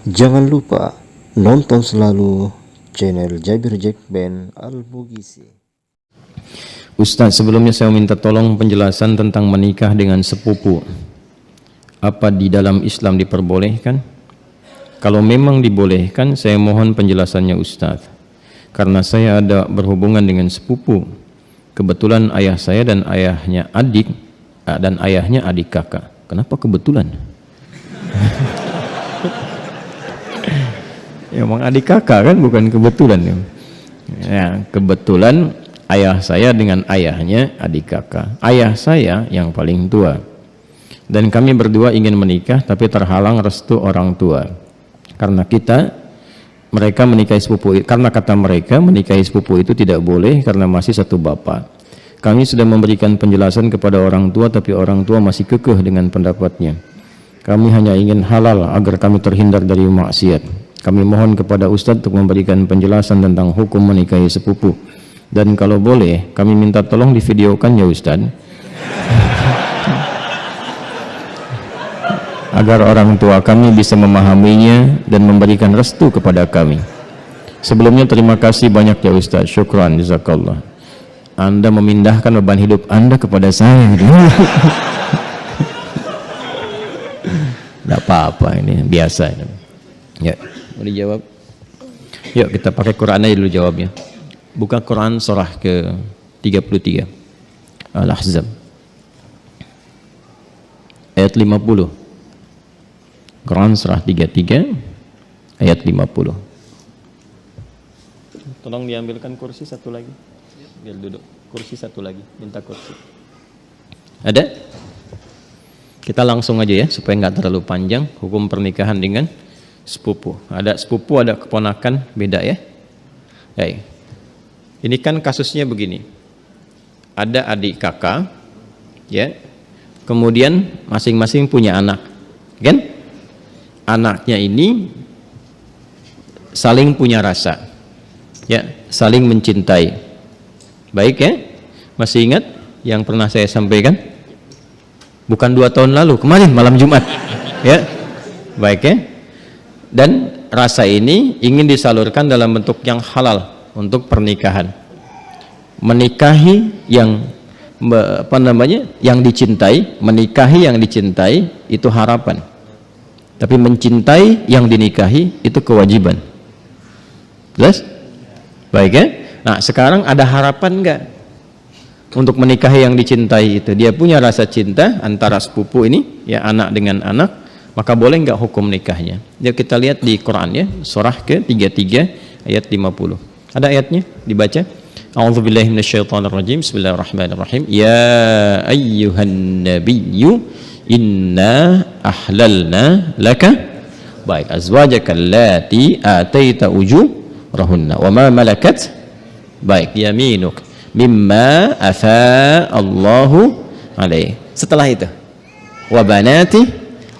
Jangan lupa nonton selalu channel Jabir Jack Band Al-Bugisi. Ustaz, sebelumnya saya minta tolong penjelasan tentang menikah dengan sepupu. Apa di dalam Islam diperbolehkan? Kalau memang dibolehkan, saya mohon penjelasannya Ustaz. Karena saya ada berhubungan dengan sepupu. Kebetulan ayah saya dan ayahnya adik, dan ayahnya adik kakak. Kenapa kebetulan? Ya, emang adik kakak kan, bukan kebetulan. Ya, kebetulan ayah saya dengan ayahnya adik kakak. Ayah saya yang paling tua. Dan kami berdua ingin menikah tapi terhalang restu orang tua. Karena mereka menikahi sepupu, karena kata mereka menikahi sepupu itu tidak boleh karena masih satu bapak. Kami sudah memberikan penjelasan kepada orang tua tapi orang tua masih kekeh dengan pendapatnya. Kami hanya ingin halal agar kami terhindar dari maksiat. Kami mohon kepada Ustadz untuk memberikan penjelasan tentang hukum menikahi sepupu. Dan kalau boleh, kami minta tolong divideokan ya Ustadz, agar orang tua kami bisa memahaminya dan memberikan restu kepada kami. Sebelumnya terima kasih banyak ya Ustadz. Syukran, jazakallah. Anda memindahkan beban hidup Anda kepada saya. Tidak apa-apa, ini biasa. Ya, mau dijawab? Yuk kita pakai Quran aja dulu jawabnya. Buka Quran surah ke 33 Al-Ahzab ayat 50. Quran surah 33 ayat 50. Tolong diambilkan kursi satu lagi. Biar duduk. Kursi satu lagi. Minta kursi. Ada? Kita langsung aja ya supaya nggak terlalu panjang. Hukum pernikahan dengan sepupu. Ada sepupu, ada keponakan, beda ya. Baik. Ini kan kasusnya begini. Ada adik kakak, ya. Kemudian masing-masing punya anak, kan? Anaknya ini saling punya rasa, ya, saling mencintai. Baik ya? Masih ingat yang pernah saya sampaikan? Bukan 2 tahun lalu, kemarin malam Jumat, ya. Baik ya? Dan rasa ini ingin disalurkan dalam bentuk yang halal untuk pernikahan. Menikahi yang yang dicintai, menikahi yang dicintai itu harapan. Tapi mencintai yang dinikahi itu kewajiban. Jelas? Baik ya? Nah, sekarang ada harapan enggak untuk menikahi yang dicintai itu? Dia punya rasa cinta antara sepupu ini, ya, anak dengan anak, maka boleh enggak hukum nikahnya? Yuk kita lihat di Quran ya, surah ke-33 ayat 50. Ada ayatnya dibaca? A'udzubillahi minasyaitonirrajim. Bismillahirrahmanirrahim. Ya ayyuhan nabiyyu inna ahlalna laka baik azwajaka allati ataita ujurahunna wa ma malakat baik yaminuk mimma afa Allahu alaih. Setelah itu wa banati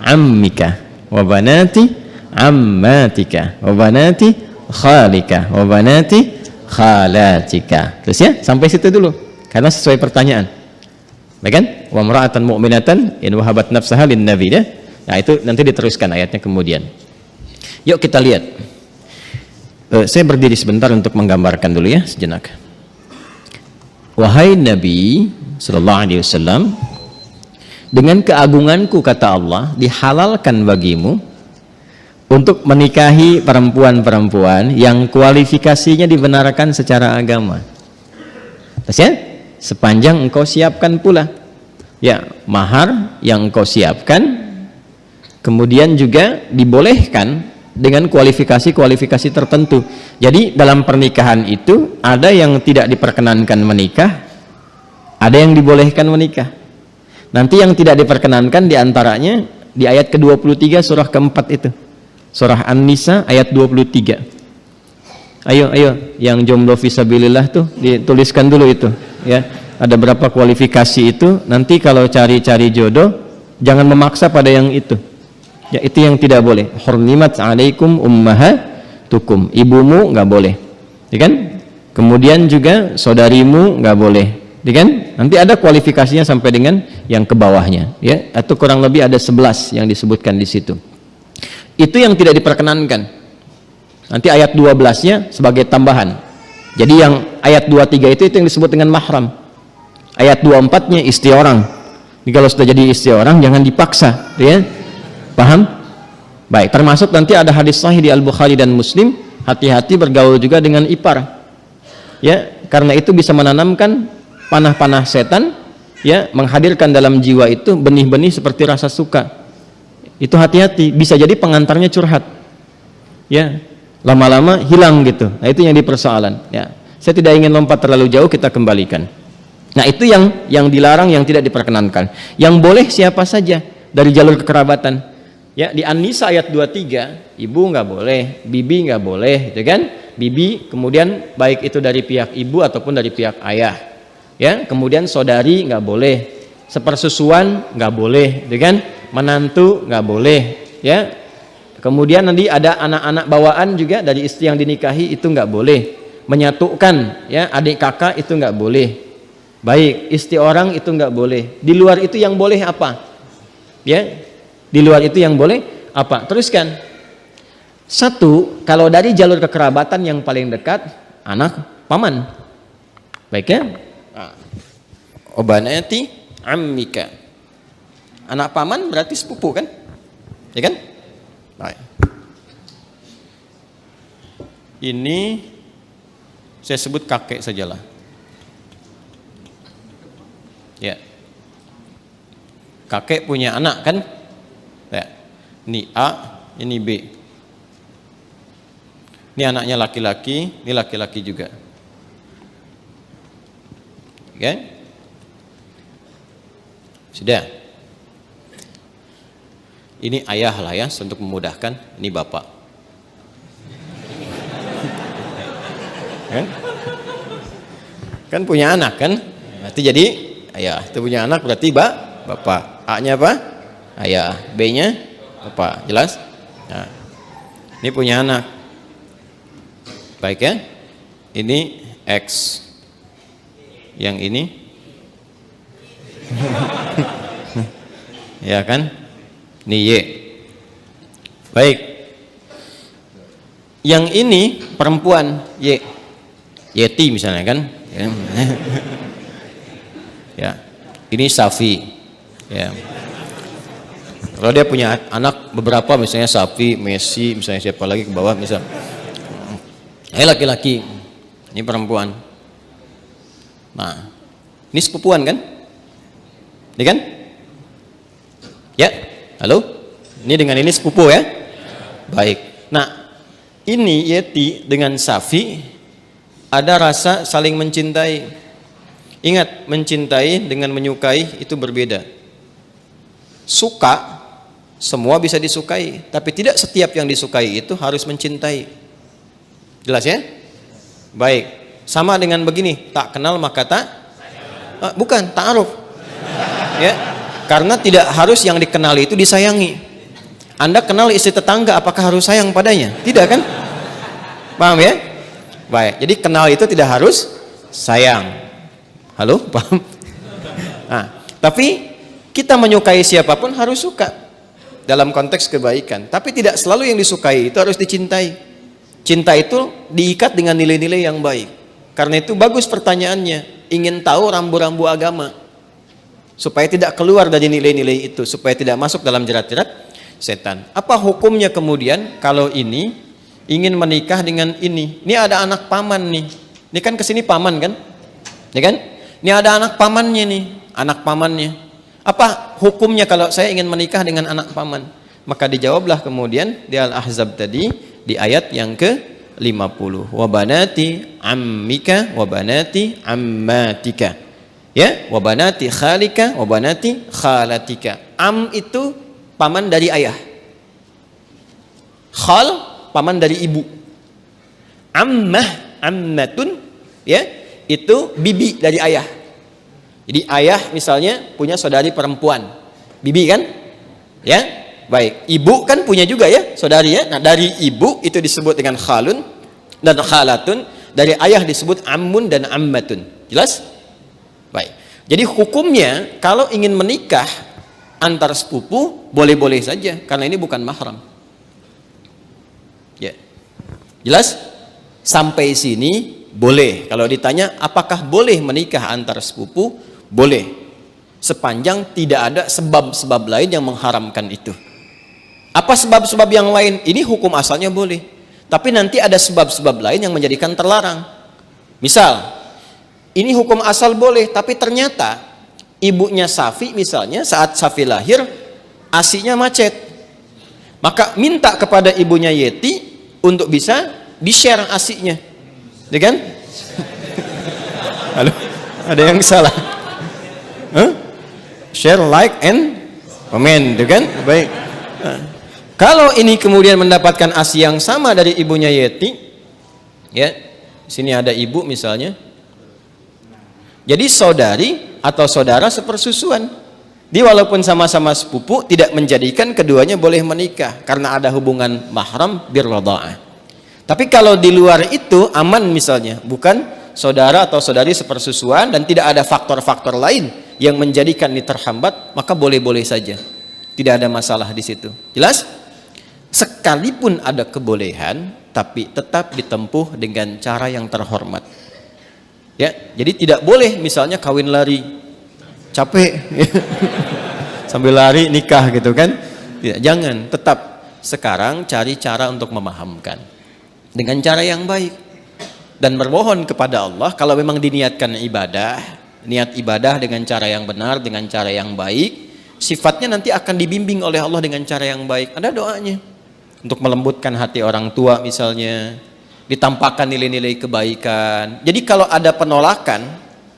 ammika wa banati ammatika wa banati khalika wa banati khalatika. Terus ya, sampai situ dulu karena sesuai pertanyaan. Baik kan? Wa mar'atan mu'minatan in wahabat nafsaha lin nabi ya. Nah, itu nanti diteruskan ayatnya kemudian. Yuk kita lihat. Saya berdiri sebentar untuk menggambarkan dulu ya sejenak. Wahai Nabi sallallahu alaihi wasallam, dengan keagunganku kata Allah, dihalalkan bagimu untuk menikahi perempuan-perempuan yang kualifikasinya dibenarkan secara agama. Terus ya, sepanjang engkau siapkan pula, ya, mahar yang engkau siapkan, kemudian juga dibolehkan dengan kualifikasi-kualifikasi tertentu. Jadi dalam pernikahan itu ada yang tidak diperkenankan menikah, ada yang dibolehkan menikah. Nanti yang tidak diperkenankan diantaranya di ayat ke-23 surah keempat itu, surah An-Nisa ayat 23. Ayo yang jomblo fisabilillah tuh dituliskan dulu itu ya. Ada berapa kualifikasi itu, nanti kalau cari-cari jodoh jangan memaksa pada yang itu ya, itu yang tidak boleh. Hurrimat alaikum ummahatukum, ibumu nggak boleh ya kan, kemudian juga saudarimu nggak boleh ya kan. Nanti ada kualifikasinya sampai dengan yang ke bawahnya ya, atau kurang lebih ada 11 yang disebutkan di situ. Itu yang tidak diperkenankan. Nanti ayat 12-nya sebagai tambahan. Jadi yang ayat 23 itu yang disebut dengan mahram. Ayat 24-nya istri orang. Jadi kalau sudah jadi istri orang jangan dipaksa, ya. Paham? Baik, termasuk nanti ada hadis sahih di Al-Bukhari dan Muslim, hati-hati bergaul juga dengan ipar. Ya, karena itu bisa menanamkan panah-panah setan, ya, menghadirkan dalam jiwa itu benih-benih seperti rasa suka. Itu hati-hati, bisa jadi pengantarnya curhat. Ya, lama-lama hilang gitu. Nah, itu yang dipersoalan, ya. Saya tidak ingin lompat terlalu jauh, kita kembalikan. Nah, itu yang dilarang, yang tidak diperkenankan. Yang boleh siapa saja dari jalur kekerabatan. Ya, di An-Nisa ayat 23, ibu nggak boleh, bibi nggak boleh, gitu kan? Bibi kemudian baik itu dari pihak ibu ataupun dari pihak ayah. Ya, kemudian saudari nggak boleh, sepersusuan nggak boleh, gitu kan? Menantu nggak boleh, ya. Kemudian nanti ada anak-anak bawaan juga dari istri yang dinikahi itu nggak boleh. Menyatukan, ya, adik kakak itu nggak boleh. Baik, istri orang itu nggak boleh. Di luar itu yang boleh apa? Ya, di luar itu yang boleh apa? Teruskan. Satu, kalau dari jalur kekerabatan yang paling dekat, anak paman. Baik, ya. Obanati ammika. Anak paman berarti sepupu kan? Ya kan? Baik. Ini saya sebut kakek sajalah. Ya. Kakek punya anak kan? Ya. Ini A, ini B. Ini anaknya laki-laki, ini laki-laki juga. Oke? Sudah. Ini ayah lah ya, untuk memudahkan. Ini bapak. Kan punya anak kan? Berarti jadi ayah. Itu punya anak berarti bapak. A-nya apa? Ayah. B-nya bapak. Jelas? Nah, ini punya anak. Baik ya? Ini X. Yang ini ya kan? Ini Y. Baik. Yang ini perempuan Y. Yeti misalnya kan? Ya. Ini Safi. Ya. Kalau dia punya anak beberapa misalnya Safi, Messi, misalnya siapa lagi ke bawah misal. Ini laki-laki. Ini perempuan. Nah, ini sepupuan kan? Ini kan? Ya, halo? Ini dengan ini sepupu ya? Baik. Nah, ini Yeti dengan Safi ada rasa saling mencintai. Ingat, mencintai dengan menyukai itu berbeda. Suka, semua bisa disukai, tapi tidak setiap yang disukai itu harus mencintai. Jelas ya? Baik. Sama dengan begini, tak kenal maka tak bukan ta'aruf. Ya. Karena tidak harus yang dikenali itu disayangi. Anda kenal istri tetangga, apakah harus sayang padanya? Tidak kan? Paham ya? Baik. Jadi kenal itu tidak harus sayang. Halo? Paham? Nah, tapi kita menyukai siapapun harus suka dalam konteks kebaikan. Tapi tidak selalu yang disukai itu harus dicintai. Cinta itu diikat dengan nilai-nilai yang baik. Karena itu bagus pertanyaannya, ingin tahu rambu-rambu agama supaya tidak keluar dari nilai-nilai itu, supaya tidak masuk dalam jerat-jerat setan. Apa hukumnya kemudian kalau ini ingin menikah dengan ini? Ini ada anak paman nih. Ini kan kesini paman kan? Ya kan? Ini ada anak pamannya nih, anak pamannya. Apa hukumnya kalau saya ingin menikah dengan anak paman? Maka dijawablah kemudian di Al-Ahzab tadi di ayat yang ke-50. Wa banati ammika wa banati ammatika. Ya, wa banati khalika wa banati khalatika. Am itu paman dari ayah. Khal paman dari ibu. Ammah, ammatun ya, itu bibi dari ayah. Jadi ayah misalnya punya saudari perempuan. Bibi kan? Ya. Baik, ibu kan punya juga ya, saudari ya. Nah, dari ibu itu disebut dengan khalun dan khalatun, dari ayah disebut ammun dan ammatun. Jelas? Baik. Jadi hukumnya kalau ingin menikah antar sepupu boleh-boleh saja karena ini bukan mahram. Ya. Jelas? Sampai sini boleh. Kalau ditanya apakah boleh menikah antar sepupu? Boleh. Sepanjang tidak ada sebab-sebab lain yang mengharamkan itu. Apa sebab-sebab yang lain? Ini hukum asalnya boleh. Tapi nanti ada sebab-sebab lain yang menjadikan terlarang. Misal, ini hukum asal boleh, tapi ternyata ibunya Safi misalnya saat Safi lahir, ASI-nya macet. Maka minta kepada ibunya Yeti untuk bisa di-share ASI-nya. Ya kan? Halo? Ada yang salah? Share, like, and comment, ya kan? Baik. Kalau ini kemudian mendapatkan ASI yang sama dari ibunya Yeti, ya, di sini ada ibu misalnya. Jadi saudari atau saudara sepersusuan. Dia walaupun sama-sama sepupu tidak menjadikan keduanya boleh menikah karena ada hubungan mahram birradha'ah. Tapi kalau di luar itu aman misalnya, bukan saudara atau saudari sepersusuan dan tidak ada faktor-faktor lain yang menjadikan ini terhambat, maka boleh-boleh saja. Tidak ada masalah di situ. Jelas? Sekalipun ada kebolehan, tapi tetap ditempuh dengan cara yang terhormat. Ya, jadi tidak boleh misalnya kawin lari, capek, sambil lari nikah gitu kan? Tidak, jangan. Tetap sekarang cari cara untuk memahamkan dengan cara yang baik dan bermohon kepada Allah. Kalau memang diniatkan ibadah, niat ibadah dengan cara yang benar, dengan cara yang baik, sifatnya nanti akan dibimbing oleh Allah dengan cara yang baik. Ada doanya untuk melembutkan hati orang tua misalnya, ditampakkan nilai-nilai kebaikan. Jadi kalau ada penolakan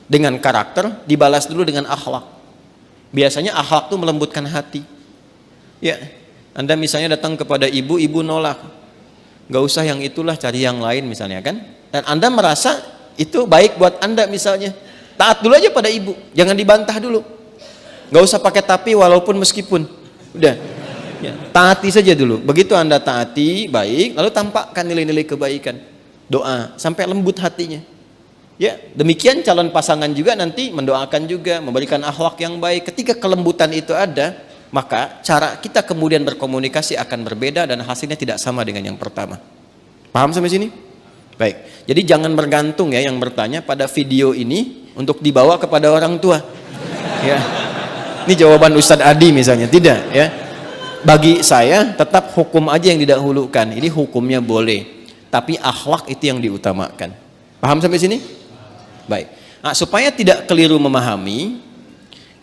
dengan karakter, dibalas dulu dengan akhlak. Biasanya akhlak itu melembutkan hati. Ya, Anda misalnya datang kepada ibu, ibu nolak, nggak usah yang itulah, cari yang lain misalnya kan. Dan Anda merasa itu baik buat Anda misalnya, taat dulu aja pada ibu, jangan dibantah dulu. Nggak usah pakai tapi walaupun meskipun, udah. Ya, taati saja dulu. Begitu Anda taati baik, lalu tampakkan nilai-nilai kebaikan, doa sampai lembut hatinya. Ya, demikian calon pasangan juga nanti mendoakan juga, memberikan akhlak yang baik. Ketika kelembutan itu ada, maka cara kita kemudian berkomunikasi akan berbeda dan hasilnya tidak sama dengan yang pertama. Paham sampai sini? Baik. Jadi jangan bergantung ya yang bertanya pada video ini untuk dibawa kepada orang tua. Ya. Ini jawaban Ustadz Adi misalnya, tidak ya. Bagi saya tetap hukum aja yang didahulukan. Ini hukumnya boleh, tapi akhlak itu yang diutamakan. Paham sampai sini? Baik. Nah, supaya tidak keliru memahami,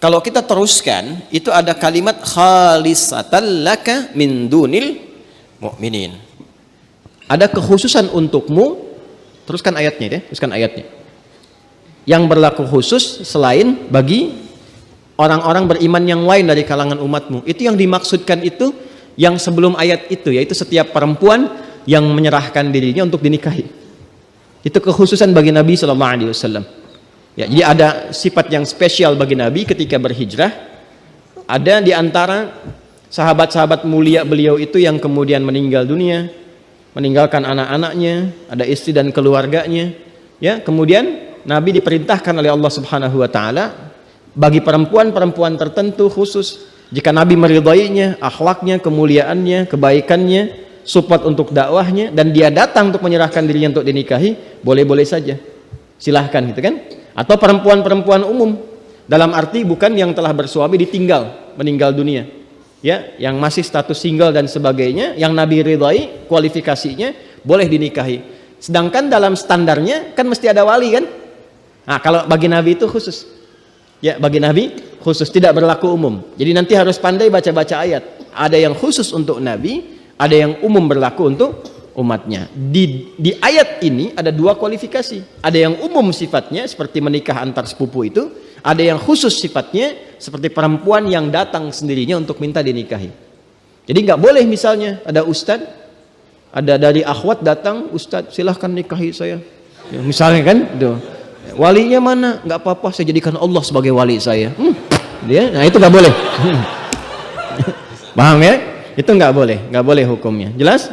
kalau kita teruskan itu ada kalimat khalisatan laka min dunil mu'minin. Ada kekhususan untukmu. Teruskan ayatnya deh, teruskan ayatnya. Yang berlaku khusus selain bagi orang-orang beriman yang lain dari kalangan umatmu. Itu yang dimaksudkan itu yang sebelum ayat itu, yaitu setiap perempuan yang menyerahkan dirinya untuk dinikahi. Itu kekhususan bagi Nabi SAW. Ya, jadi ada sifat yang spesial bagi Nabi ketika berhijrah. Ada di antara sahabat-sahabat mulia beliau itu yang kemudian meninggal dunia, meninggalkan anak-anaknya, ada istri dan keluarganya. Ya, kemudian Nabi diperintahkan oleh Allah Subhanahu wa taala bagi perempuan-perempuan tertentu khusus, jika Nabi meridainya, akhlaknya, kemuliaannya, kebaikannya, support untuk dakwahnya, dan dia datang untuk menyerahkan dirinya untuk dinikahi, boleh-boleh saja, silahkan gitu kan. Atau perempuan-perempuan umum, dalam arti bukan yang telah bersuami ditinggal, meninggal dunia, ya, yang masih status single dan sebagainya, yang Nabi ridai kualifikasinya boleh dinikahi. Sedangkan dalam standarnya kan mesti ada wali kan. Nah, kalau bagi Nabi itu khusus. Ya, bagi Nabi khusus, tidak berlaku umum. Jadi nanti harus pandai baca-baca ayat. Ada yang khusus untuk Nabi, ada yang umum berlaku untuk umatnya. Di ayat ini ada dua kualifikasi. Ada yang umum sifatnya seperti menikah antar sepupu itu, ada yang khusus sifatnya seperti perempuan yang datang sendirinya untuk minta dinikahi. Jadi nggak boleh misalnya ada ustadz, ada dari akhwat datang, ustadz silahkan nikahi saya. Ya, misalnya kan, tuh. Walinya mana? Nggak apa-apa, saya jadikan Allah sebagai wali saya. Dia, nah itu nggak boleh. Paham ya? Itu nggak boleh hukumnya. Jelas?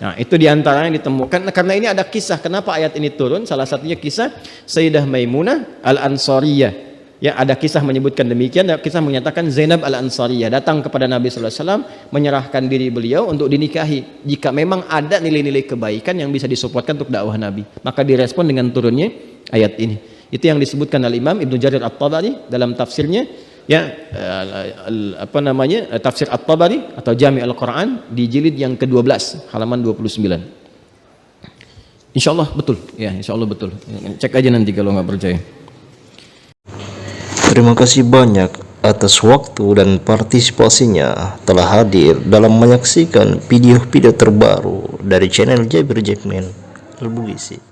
Nah, itu diantaranya ditemukan. Karena ini ada kisah. Kenapa ayat ini turun? Salah satunya kisah Sayyidah Maimunah Al-Ansariyah. Ya, ada kisah menyebutkan demikian, ada kisah menyatakan Zainab al-Ansariyah datang kepada Nabi sallallahu alaihi wasallam menyerahkan diri beliau untuk dinikahi. Jika memang ada nilai-nilai kebaikan yang bisa disuppортkan untuk dakwah Nabi, maka direspon dengan turunnya ayat ini. Itu yang disebutkan oleh Imam Ibnu Jarir At-Tabari dalam tafsirnya, ya, tafsir At-Tabari atau Jami' Al-Quran di jilid yang ke-12 halaman 29. Insyaallah betul, ya, insyaallah betul. Cek aja nanti kalau nggak percaya. Terima kasih banyak atas waktu dan partisipasinya telah hadir dalam menyaksikan video-video terbaru dari channel Jabir Jackman Al-Bugisi.